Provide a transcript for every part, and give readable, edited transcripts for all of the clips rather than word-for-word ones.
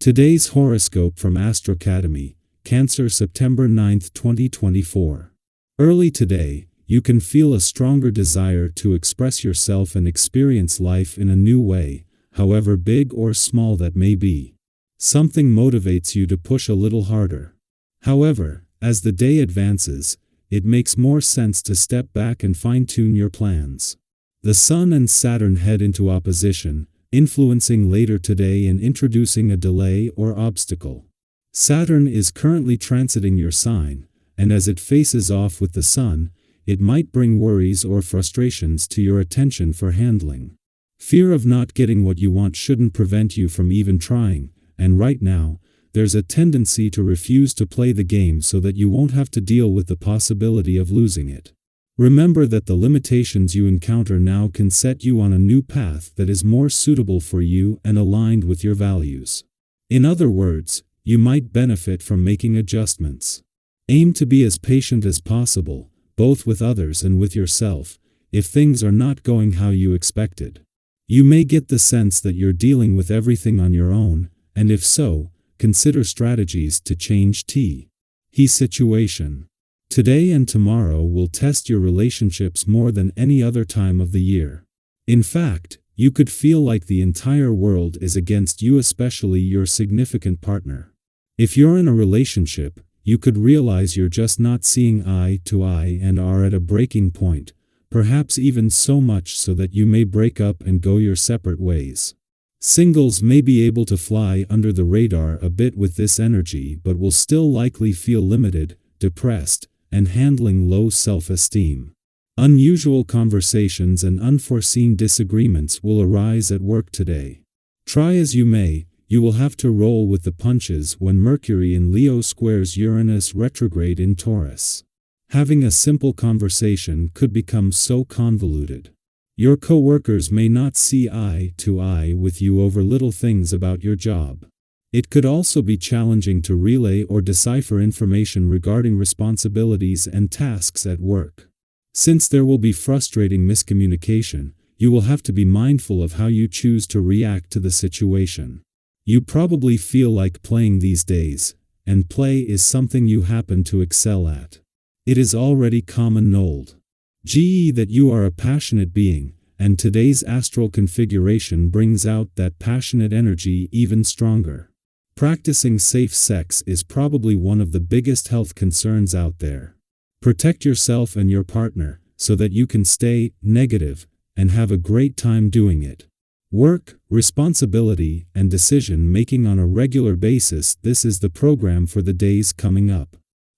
Today's horoscope from AstroCademy, Cancer, September 9, 2024. Early today, you can feel a stronger desire to express yourself and experience life in a new way, however big or small that may be. Something motivates you to push a little harder. However, as the day advances, it makes more sense to step back and fine-tune your plans. The Sun and Saturn head into opposition, influencing later today and introducing a delay or obstacle. Saturn is currently transiting your sign, and as it faces off with the Sun, it might bring worries or frustrations to your attention for handling. Fear of not getting what you want shouldn't prevent you from even trying, and right now, there's a tendency to refuse to play the game so that you won't have to deal with the possibility of losing it. Remember that the limitations you encounter now can set you on a new path that is more suitable for you and aligned with your values. In other words, you might benefit from making adjustments. Aim to be as patient as possible, both with others and with yourself, if things are not going how you expected. You may get the sense that you're dealing with everything on your own, and if so, consider strategies to change the situation. Today and tomorrow will test your relationships more than any other time of the year. In fact, you could feel like the entire world is against you, especially your significant partner. If you're in a relationship, you could realize you're just not seeing eye to eye and are at a breaking point, perhaps even so much so that you may break up and go your separate ways. Singles may be able to fly under the radar a bit with this energy but will still likely feel limited, depressed, and handling low self-esteem. Unusual conversations and unforeseen disagreements will arise at work today. Try as you may, you will have to roll with the punches when Mercury in Leo squares Uranus retrograde in Taurus. Having a simple conversation could become so convoluted. Your co-workers may not see eye to eye with you over little things about your job. It could also be challenging to relay or decipher information regarding responsibilities and tasks at work. Since there will be frustrating miscommunication, you will have to be mindful of how you choose to react to the situation. You probably feel like playing these days, and play is something you happen to excel at. It is already common knowledge that you are a passionate being, and today's astral configuration brings out that passionate energy even stronger. Practicing safe sex is probably one of the biggest health concerns out there. Protect yourself and your partner, so that you can stay negative and have a great time doing it. Work, responsibility, and decision-making on a regular basis. This is the program for the days coming up.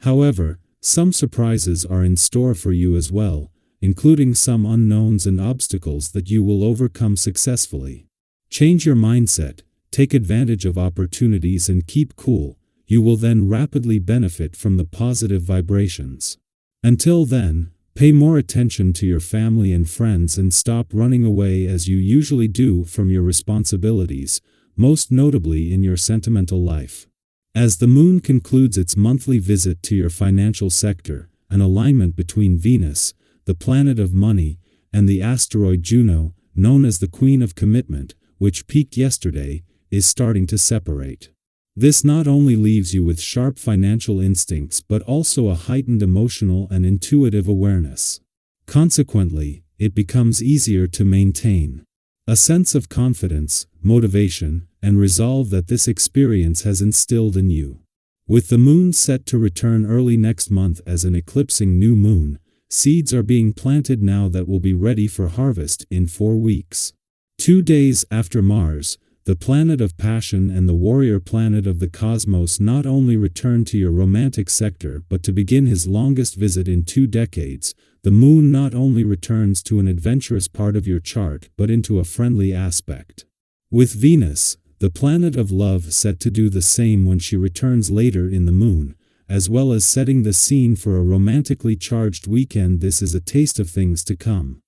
However, some surprises are in store for you as well, including some unknowns and obstacles that you will overcome successfully. Change your mindset. Take advantage of opportunities and keep cool. You will then rapidly benefit from the positive vibrations. Until then, pay more attention to your family and friends and stop running away as you usually do from your responsibilities, most notably in your sentimental life. As the moon concludes its monthly visit to your financial sector, an alignment between Venus, the planet of money, and the asteroid Juno, known as the Queen of Commitment, which peaked yesterday, is starting to separate. This not only leaves you with sharp financial instincts but also a heightened emotional and intuitive awareness. Consequently, it becomes easier to maintain a sense of confidence, motivation, and resolve that this experience has instilled in you. With the moon set to return early next month as an eclipsing new moon, seeds are being planted now that will be ready for harvest in 4 weeks. 2 days after Mars, the planet of passion and the warrior planet of the cosmos, not only return to your romantic sector but to begin his longest visit in 2 decades, the moon not only returns to an adventurous part of your chart but into a friendly aspect. With Venus, the planet of love, set to do the same when she returns later in the moon, as well as setting the scene for a romantically charged weekend. This is a taste of things to come.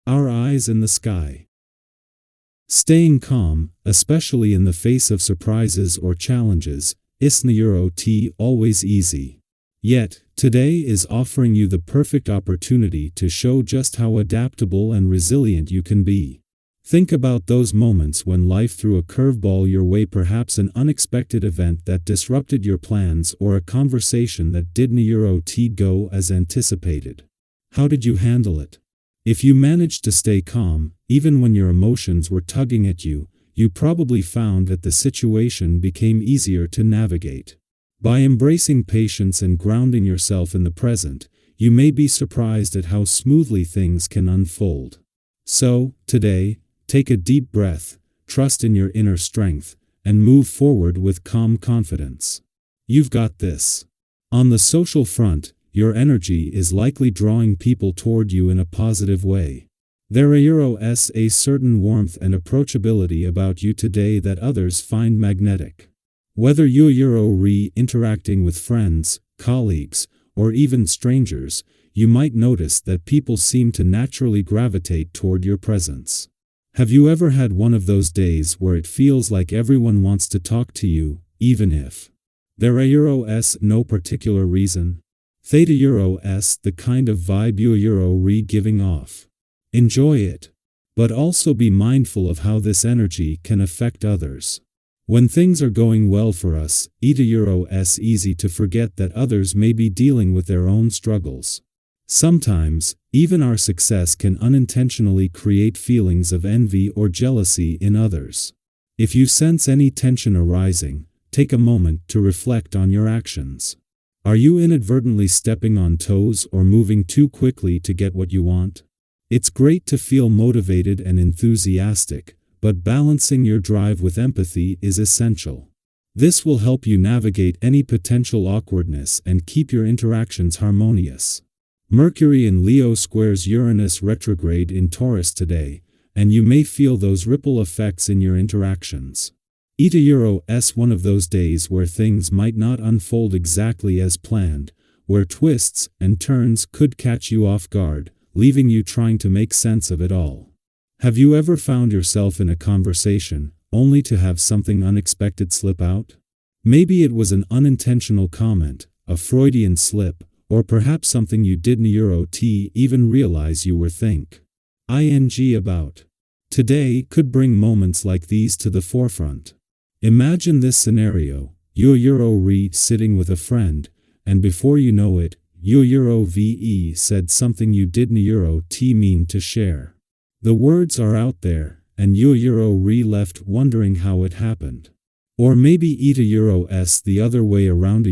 Our eyes in the sky. Staying calm, especially in the face of surprises or challenges, isn't always easy. Yet, today is offering you the perfect opportunity to show just how adaptable and resilient you can be. Think about those moments when life threw a curveball your way, perhaps an unexpected event that disrupted your plans or a conversation that didn't go as anticipated. How did you handle it? If you managed to stay calm, even when your emotions were tugging at you, you probably found that the situation became easier to navigate. By embracing patience and grounding yourself in the present, you may be surprised at how smoothly things can unfold. So, today, take a deep breath, trust in your inner strength, and move forward with calm confidence. You've got this. On the social front, your energy is likely drawing people toward you in a positive way. There is a certain warmth and approachability about you today that others find magnetic. Whether you're interacting with friends, colleagues, or even strangers, you might notice that people seem to naturally gravitate toward your presence. Have you ever had one of those days where it feels like everyone wants to talk to you, even if there is no particular reason? Theta is the kind of vibe you're giving off. Enjoy it. But also be mindful of how this energy can affect others. When things are going well for us, it's easy to forget that others may be dealing with their own struggles. Sometimes, even our success can unintentionally create feelings of envy or jealousy in others. If you sense any tension arising, take a moment to reflect on your actions. Are you inadvertently stepping on toes or moving too quickly to get what you want? It's great to feel motivated and enthusiastic, but balancing your drive with empathy is essential. This will help you navigate any potential awkwardness and keep your interactions harmonious. Mercury in Leo squares Uranus retrograde in Taurus today, and you may feel those ripple effects in your interactions. It's one of those days where things might not unfold exactly as planned, where twists and turns could catch you off guard, leaving you trying to make sense of it all. Have you ever found yourself in a conversation, only to have something unexpected slip out? Maybe it was an unintentional comment, a Freudian slip, or perhaps something you didn't even realize you were thinking about. Today could bring moments like these to the forefront. Imagine this scenario: you're sitting with a friend, and before you know it, you said something you didn't mean to share. The words are out there, and you're left wondering how it happened. Or maybe it's the other way around.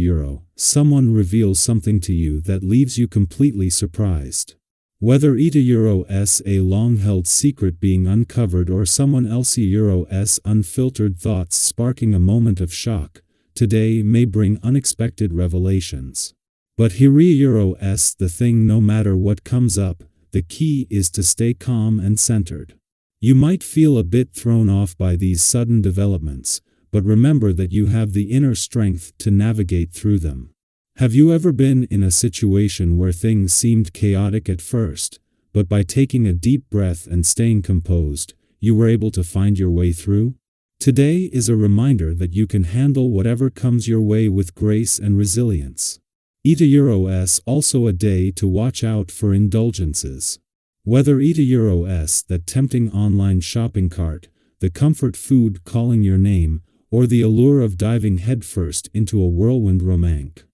Someone reveals something to you that leaves you completely surprised. Whether it's a long-held secret being uncovered or someone else's unfiltered thoughts sparking a moment of shock, today may bring unexpected revelations. But here's the thing: no matter what comes up, the key is to stay calm and centered. You might feel a bit thrown off by these sudden developments, but remember that you have the inner strength to navigate through them. Have you ever been in a situation where things seemed chaotic at first, but by taking a deep breath and staying composed, you were able to find your way through? Today is a reminder that you can handle whatever comes your way with grace and resilience. It's also a day to watch out for indulgences. Whether it's that tempting online shopping cart, the comfort food calling your name, or the allure of diving headfirst into a whirlwind romance,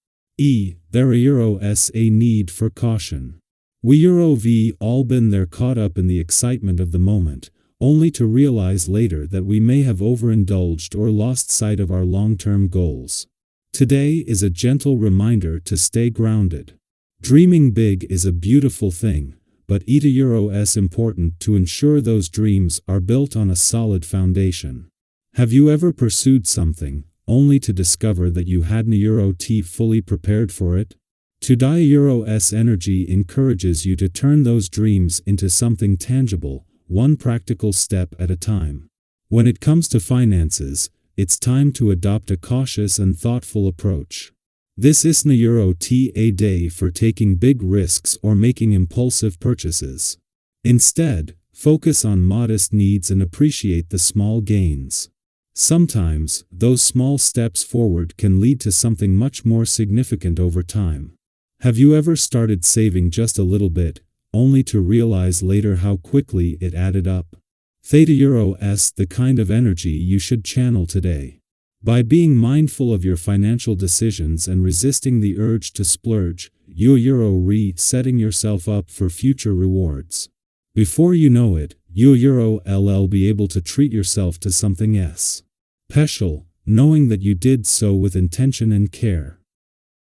there is a need for caution. We've all been there, caught up in the excitement of the moment, only to realize later that we may have overindulged or lost sight of our long-term goals. Today is a gentle reminder to stay grounded. Dreaming big is a beautiful thing, but it's important to ensure those dreams are built on a solid foundation. Have you ever pursued something, only to discover that you hadn't fully prepared for it? Today's energy encourages you to turn those dreams into something tangible, one practical step at a time. When it comes to finances, it's time to adopt a cautious and thoughtful approach. This isn't a day for taking big risks or making impulsive purchases. Instead, focus on modest needs and appreciate the small gains. Sometimes, those small steps forward can lead to something much more significant over time. Have you ever started saving just a little bit, only to realize later how quickly it added up? Theta Euro S, the kind of energy you should channel today. By being mindful of your financial decisions and resisting the urge to splurge, you Euro setting yourself up for future rewards. Before you know it, you Euro LL be able to treat yourself to something special, knowing that you did so with intention and care.